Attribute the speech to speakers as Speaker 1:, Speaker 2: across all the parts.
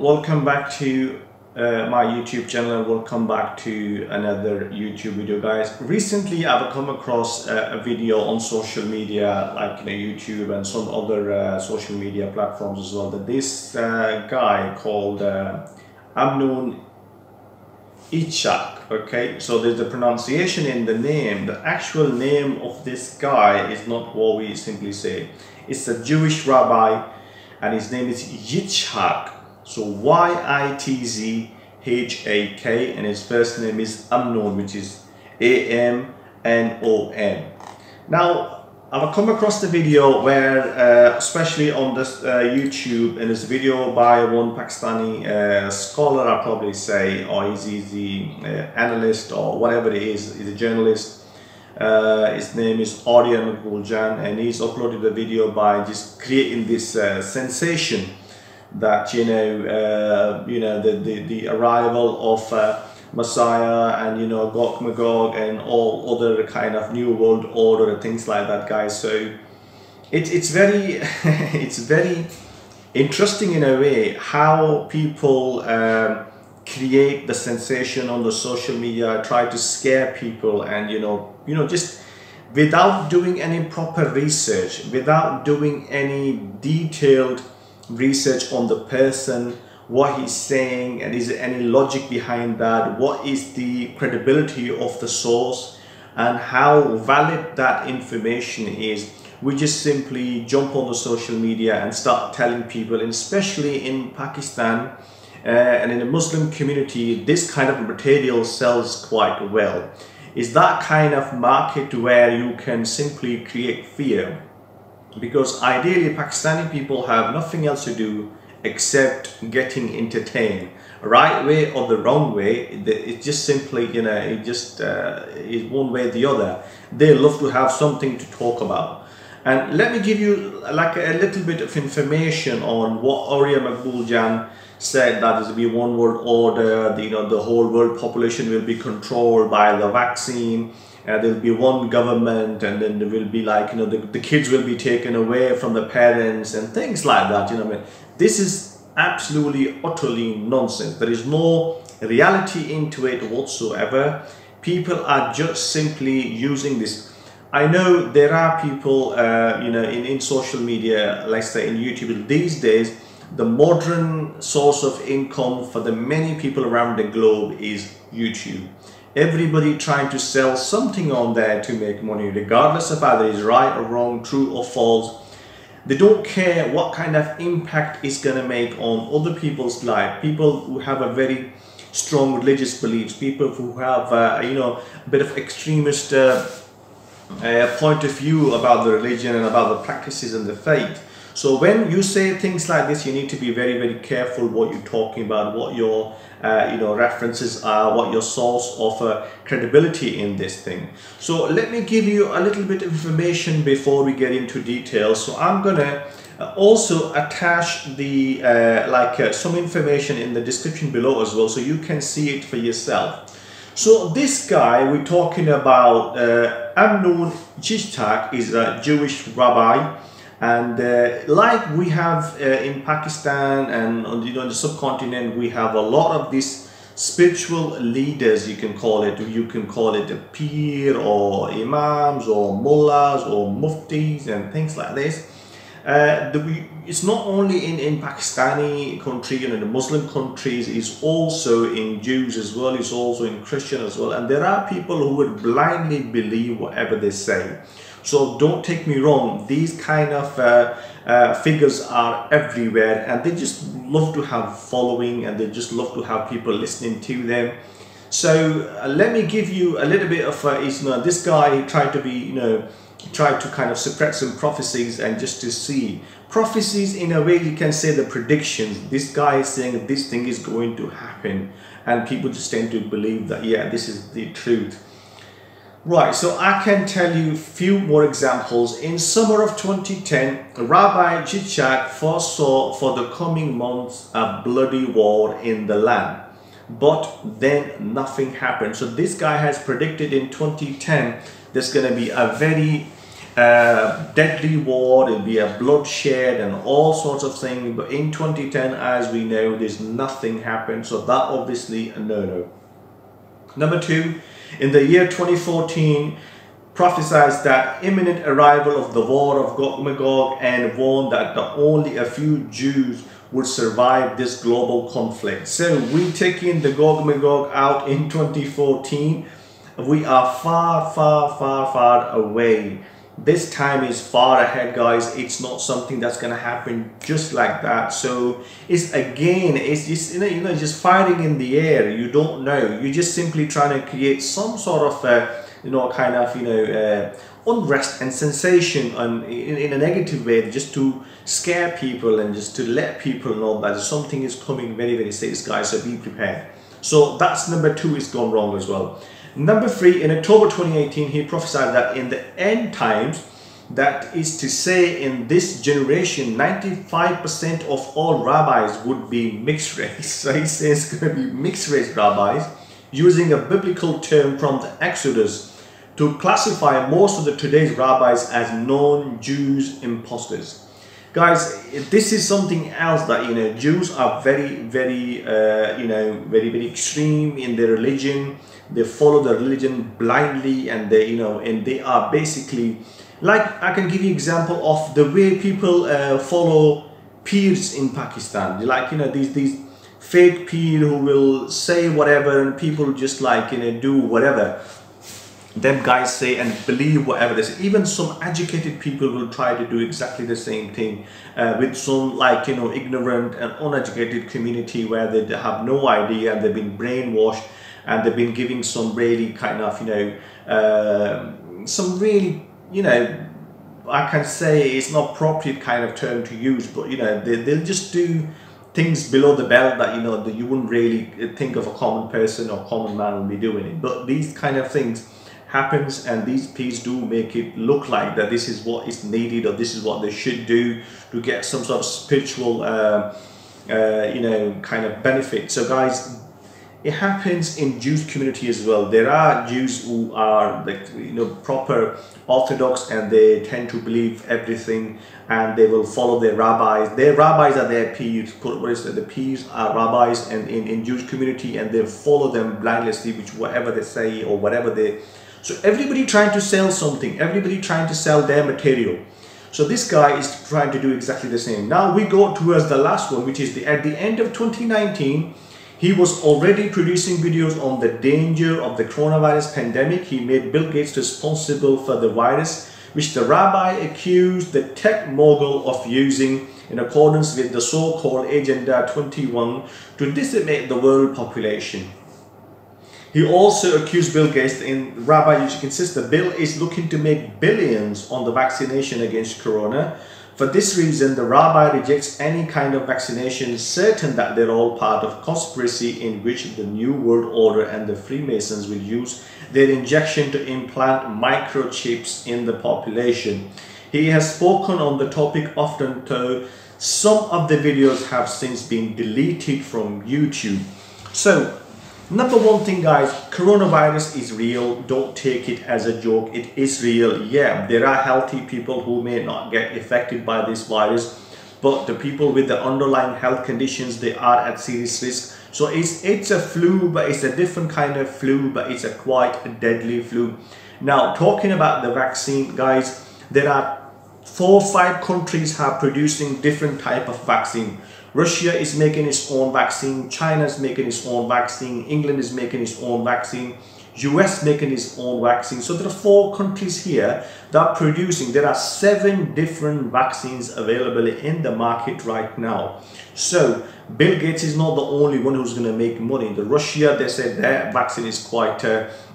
Speaker 1: welcome back to my YouTube channel and welcome back to another YouTube video, guys. Recently I've come across a video on social media like YouTube and some other social media platforms as well, that this guy called Amnon Yitzhak. Okay, so there's the pronunciation in the name. The actual name of this guy is not what we simply say. It's a Jewish rabbi and his name is Yitzhak. So Y-I-T-Z-H-A-K, and his first name is Amnon, which is A-M-N-O-N. Now, I've come across the video where, especially on this YouTube, and it's a video by one Pakistani scholar, I'll probably say, or he's the analyst or whatever it is, he's a journalist. His name is Orya Maqbool, and he's uploaded a video by just creating this sensation that the arrival of Messiah and Gog Magog and all other kind of new world order and things like that, guys. So it's very it's very interesting in a way how people create the sensation on the social media, try to scare people, and just without doing any proper research, without doing any detailed research on the person, what he's saying, and is there any logic behind that, what is the credibility of the source and how valid that information is. We just simply jump on the social media and start telling people, and especially in Pakistan and in the Muslim community, this kind of material sells quite well. Is that kind of market where you can simply create fear, because ideally Pakistani people have nothing else to do except getting entertained, right way or the wrong way. It's just simply it just is one way or the other. They love to have something to talk about. And let me give you like a little bit of information on what Orya Maqbool said, that there will be one world order, the whole world population will be controlled by the vaccine, there will be one government, and then there will be like the kids will be taken away from the parents and things like that. This is absolutely utterly nonsense. There is no reality into it whatsoever. People are just simply using this. I know there are people in social media, like say in YouTube these days, the modern source of income for the many people around the globe is YouTube. Everybody trying to sell something on there to make money, regardless of whether it's right or wrong, true or false. They don't care what kind of impact it's going to make on other people's life. People who have a very strong religious beliefs, people who have a bit of extremist point of view about the religion and about the practices and the faith. So when you say things like this, you need to be very, very careful what you're talking about, what your references are, what your source of credibility in this thing. So let me give you a little bit of information before we get into details. So I'm gonna also attach the some information in the description below as well, so you can see it for yourself. So this guy we're talking about, Amnon Yitzhak, is a Jewish rabbi. And like we have in Pakistan and on the subcontinent, we have a lot of these spiritual leaders, you can call it. You can call it a peer or imams or mullahs or muftis and things like this. It's not only in Pakistani country, the Muslim countries, it's also in Jews as well, it's also in Christian as well. And there are people who would blindly believe whatever they say. So don't take me wrong, these kind of figures are everywhere, and they just love to have following, and they just love to have people listening to them. So let me give you a little bit of this guy tried to be tried to kind of spread some prophecies, and just to see prophecies in a way you can say the predictions. This guy is saying this thing is going to happen, and people just tend to believe that, yeah, this is the truth. Right, so I can tell you a few more examples. In summer of 2010, Rabbi Yitzhak foresaw for the coming months a bloody war in the land. But then nothing happened. So this guy has predicted in 2010 there's going to be a very deadly war, it'll be a bloodshed and all sorts of things. But in 2010, as we know, there's nothing happened. So that obviously a no-no. Number two, in the year 2014, prophesied that imminent arrival of the war of Gog Magog and warned that only a few Jews would survive this global conflict. So we taking the Gog Magog out in 2014. We are far away. This time is far ahead, guys. It's not something that's going to happen just like that. So it's again, it's just just fighting in the air. You don't know. You're just simply trying to create some sort of unrest and sensation in a negative way, just to scare people and just to let people know that something is coming very serious, guys. So be prepared. So that's number two, is gone wrong as well. Number three, in October 2018, he prophesied that in the end times, that is to say in this generation, 95% of all rabbis would be mixed race. So he says it's going to be mixed race rabbis, using a biblical term from the Exodus to classify most of today's rabbis as non-Jews imposters. Guys, this is something else that, Jews are very extreme in their religion. They follow the religion blindly, and they are basically, like, I can give you example of the way people follow peers in Pakistan. Like, these fake peer who will say whatever, and people just do whatever them guys say and believe whatever they say. Even some educated people will try to do exactly the same thing with some ignorant and uneducated community where they have no idea, and they've been brainwashed, and they've been giving some really some really I can say it's not appropriate kind of term to use, but they'll just do things below the belt that that you wouldn't really think of a common person or common man will be doing it. But these kind of things happens, and these peers do make it look like that this is what is needed, or this is what they should do to get some sort of spiritual kind of benefit. So guys, it happens in Jewish community as well. There are Jews who are proper Orthodox, and they tend to believe everything, and they will follow their rabbis. Their rabbis are their peers. The peers are rabbis, and in Jewish community, and they follow them blindlessly, which whatever they say or whatever they. So everybody trying to sell something, everybody trying to sell their material. So this guy is trying to do exactly the same. Now we go towards the last one, which is at the end of 2019. He was already producing videos on the danger of the coronavirus pandemic. He made Bill Gates responsible for the virus, which the rabbi accused the tech mogul of using in accordance with the so-called Agenda 21 to decimate the world population. He also accused Bill Gates, in Rabbi Yitzhak insists that Bill is looking to make billions on the vaccination against corona. For this reason, the rabbi rejects any kind of vaccination, certain that they're all part of conspiracy in which the New World Order and the Freemasons will use their injection to implant microchips in the population. He has spoken on the topic often, though some of the videos have since been deleted from YouTube. So, number one thing, guys, coronavirus is real. Don't take it as a joke. It is real. Yeah, there are healthy people who may not get affected by this virus, but the people with the underlying health conditions, they are at serious risk. So it's a flu, but it's a different kind of flu, but it's a quite deadly flu. Now, talking about the vaccine, guys, there are 4 or 5 countries have producing different type of vaccine. Russia is making its own vaccine, China is making its own vaccine, England is making its own vaccine, US making its own vaccine. So there are 4 countries here that are producing. There are 7 different vaccines available in the market right now. So Bill Gates is not the only one who's going to make money. The Russia, they said their vaccine is quite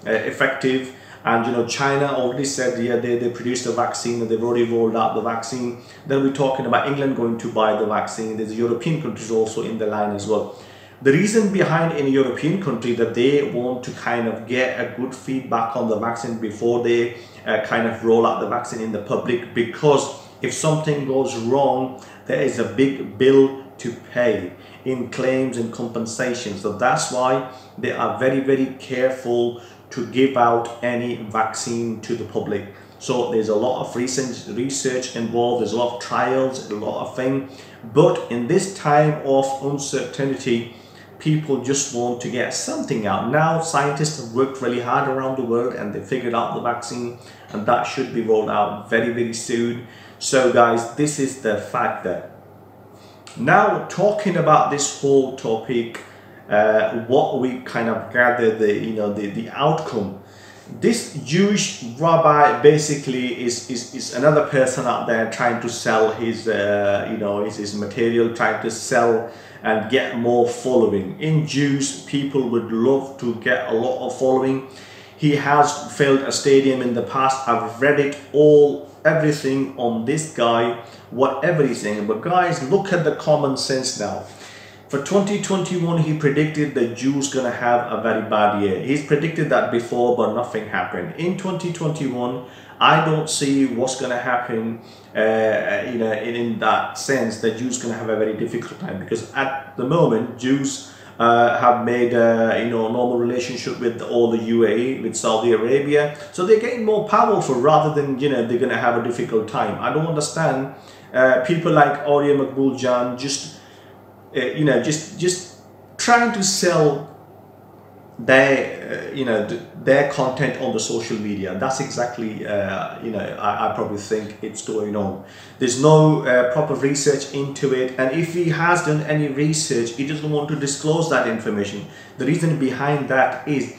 Speaker 1: effective. And China already said, yeah, they produced a vaccine and they've already rolled out the vaccine. Then we're talking about England going to buy the vaccine. There's European countries also in the line as well. The reason behind in a European country that they want to kind of get a good feedback on the vaccine before they kind of roll out the vaccine in the public, because if something goes wrong, there is a big bill to pay in claims and compensation. So that's why they are very careful to give out any vaccine to the public. So there's a lot of research involved, there's a lot of trials, a lot of things. But in this time of uncertainty, people just want to get something out. Now scientists have worked really hard around the world and they figured out the vaccine, and that should be rolled out very, very soon. So guys, this is the factor. Now talking about this whole topic, what we kind of gathered, the outcome. This Jewish rabbi basically is another person out there trying to sell his his material, trying to sell and get more following. In Jews, people would love to get a lot of following. He has filled a stadium in the past. I've read it all, everything on this guy, whatever he's saying. But guys, look at the common sense now. For 2021, he predicted the Jews gonna have a very bad year. He's predicted that before, but nothing happened. In 2021, I don't see what's gonna happen. In that sense, the Jews gonna have a very difficult time, because at the moment, Jews have made normal relationship with all the UAE, with Saudi Arabia, so they're getting more powerful rather than they're gonna have a difficult time. I don't understand people like Orya Maqbool just trying to sell their content on the social media. That's exactly I probably think it's going on. There's no proper research into it, and if he has done any research, he doesn't want to disclose that information. The reason behind that is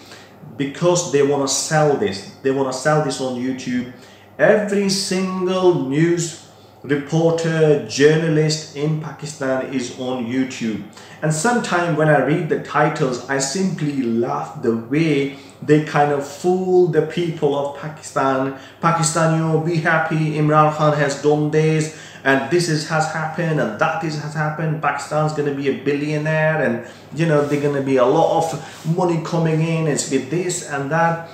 Speaker 1: because they want to sell this. They want to sell this on YouTube. Every single news reporter, journalist in Pakistan is on YouTube, and sometimes when I read the titles, I simply laugh the way they kind of fool the people of Pakistan. Pakistan, be happy, Imran Khan has done this, and has happened, and has happened. Pakistan's going to be a billionaire, and they're going to be a lot of money coming in. It's with this and that.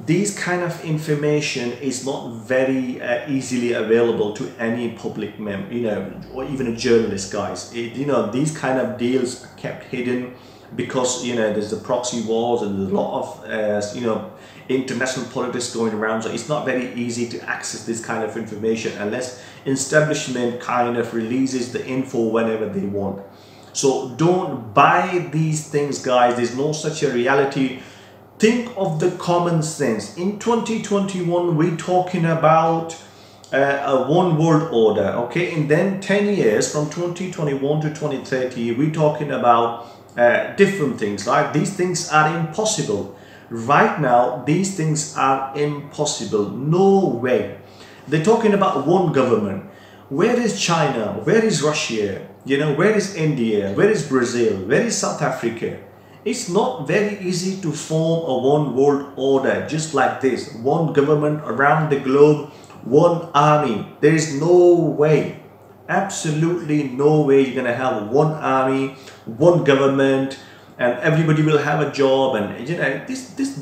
Speaker 1: These kind of information is not very easily available to any public or even a journalist, guys. These kind of deals are kept hidden because there's the proxy wars and there's a lot of international politics going around. So it's not very easy to access this kind of information unless establishment kind of releases the info whenever they want. So don't buy these things, guys. There's no such a reality. Think of the common sense. In 2021, we're talking about a one world order, okay? And then 10 years from 2021 to 2030, we're talking about different things, right? These things are impossible. Right now, these things are impossible. No way. They're talking about one government. Where is China? Where is Russia? Where is India? Where is Brazil? Where is South Africa? It's not very easy to form a one world order just like this. One government around the globe, one army. There is no way, absolutely no way you're gonna have one army, one government, and everybody will have a job. And this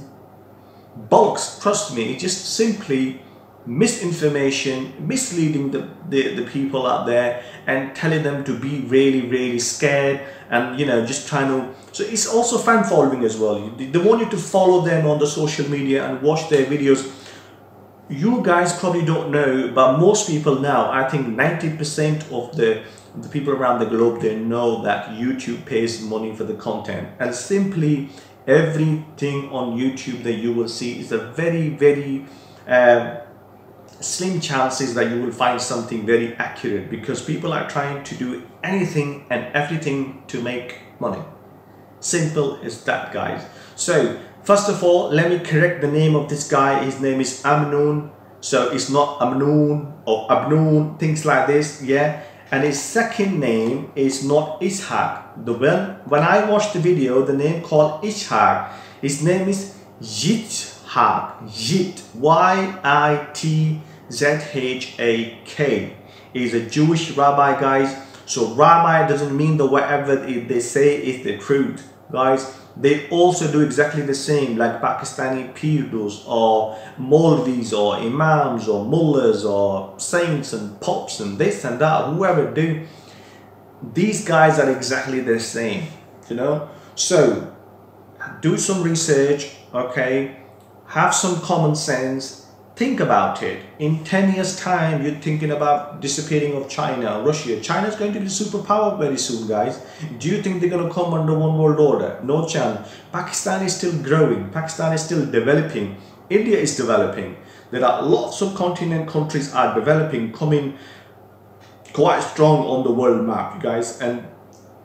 Speaker 1: bulks, trust me, it's just simply misinformation, misleading the people out there and telling them to be really, really scared, and just trying to. So it's also fan following as well. They want you to follow them on the social media and watch their videos. You guys probably don't know, but most people now, I think 90% of the people around the globe, they know that YouTube pays money for the content, and simply everything on YouTube that you will see is a very, very slim chances that you will find something very accurate, because people are trying to do anything and everything to make money. Simple as that, guys. So first of all, let me correct the name of this guy. His name is Amnon. So it's not Amnon or Abnon, things like this, yeah. And his second name is not Yitzhak. When I watched the video, the name called Yitzhak, his name is Yitzhak. Yit, Y-I-T-Z-H-A-K. He's a Jewish rabbi, guys. So rabbi doesn't mean that whatever they say is the truth, guys. They also do exactly the same, like Pakistani Pirdus or Maulvis or Imams or Mullahs or Saints and Pops and this and that, whoever do. These guys are exactly the same, So do some research, okay? Have some common sense. think about it. In 10 years time, you're thinking about disappearing of China, Russia. China's going to be a superpower very soon, guys. Do you think they're going to come under one world order? No chance. Pakistan is still growing. Pakistan is still developing. India is developing. There are lots of subcontinent countries are developing, coming quite strong on the world map, you guys. And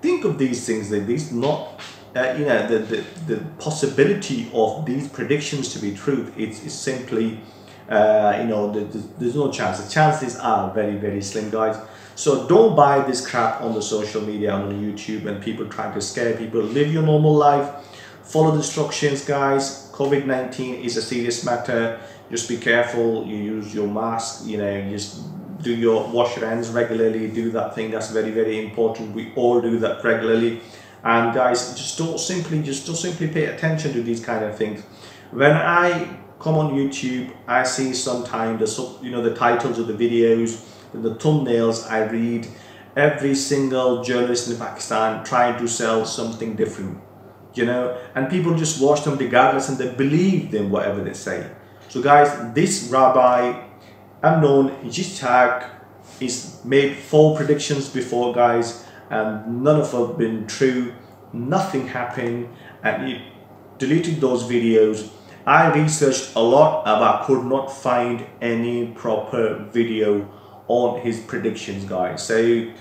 Speaker 1: think of these things, that these not the possibility of these predictions to be true, it's simply there's no chance. The chances are very, very slim, guys. So don't buy this crap on the social media, on YouTube, and people trying to scare people. Live your normal life, follow the instructions, guys. COVID-19 is a serious matter. Just be careful. You use your mask, just do your wash your hands regularly, do that thing. That's very, very important. We all do that regularly. And guys, just don't simply pay attention to these kind of things. When I come on YouTube, I see sometimes the titles of the videos, the thumbnails. I read every single journalist in Pakistan trying to sell something different, and people just watch them regardless, and they believe them whatever they say. So guys, this Rabbi Amnon Yitzhak is made 4 predictions before, guys, and none of them have been true. Nothing happened, and he deleted those videos. I researched a lot, but could not find any proper video on his predictions, guys. So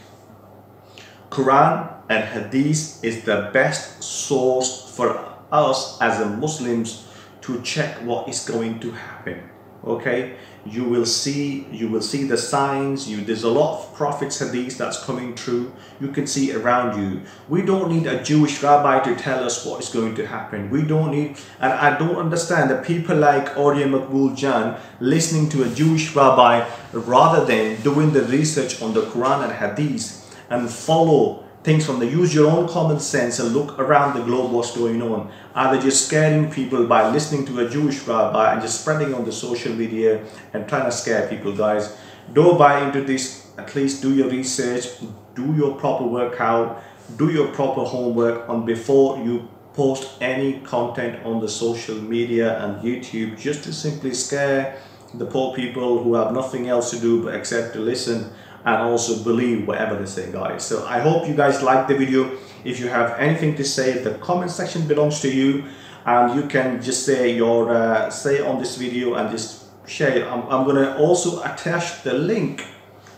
Speaker 1: Quran and Hadith is the best source for us as a Muslims to check what is going to happen. Okay, you will see the signs. There's a lot of prophets hadith that's coming true. You can see around you. We don't need a Jewish rabbi to tell us what is going to happen. We don't need, and I don't understand that people like Orya Maqbool listening to a Jewish rabbi rather than doing the research on the Quran and hadith and follow things from use your own common sense and look around the globe what's going on. Are they just scaring people by listening to a Jewish rabbi and just spreading on the social media and trying to scare people, guys? Don't buy into this. At least do your research, do your proper workout, do your proper homework on before you post any content on the social media and YouTube, just to simply scare the poor people who have nothing else to do but except to listen and also believe whatever they say, guys. So I hope you guys like the video. If you have anything to say, the comment section belongs to you, and you can just say your say on this video and just share it. I'm gonna also attach the link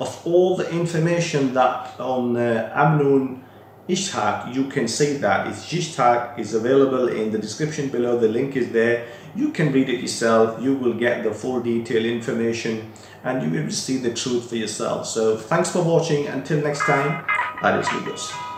Speaker 1: of all the information that on Amnon Yitzhak. You can see that it's Yitzhak is available in the description below. The link is there. You can read it yourself. You will get the full detailed information, and you will see the truth for yourself. So thanks for watching. Until next time, that is Lugos.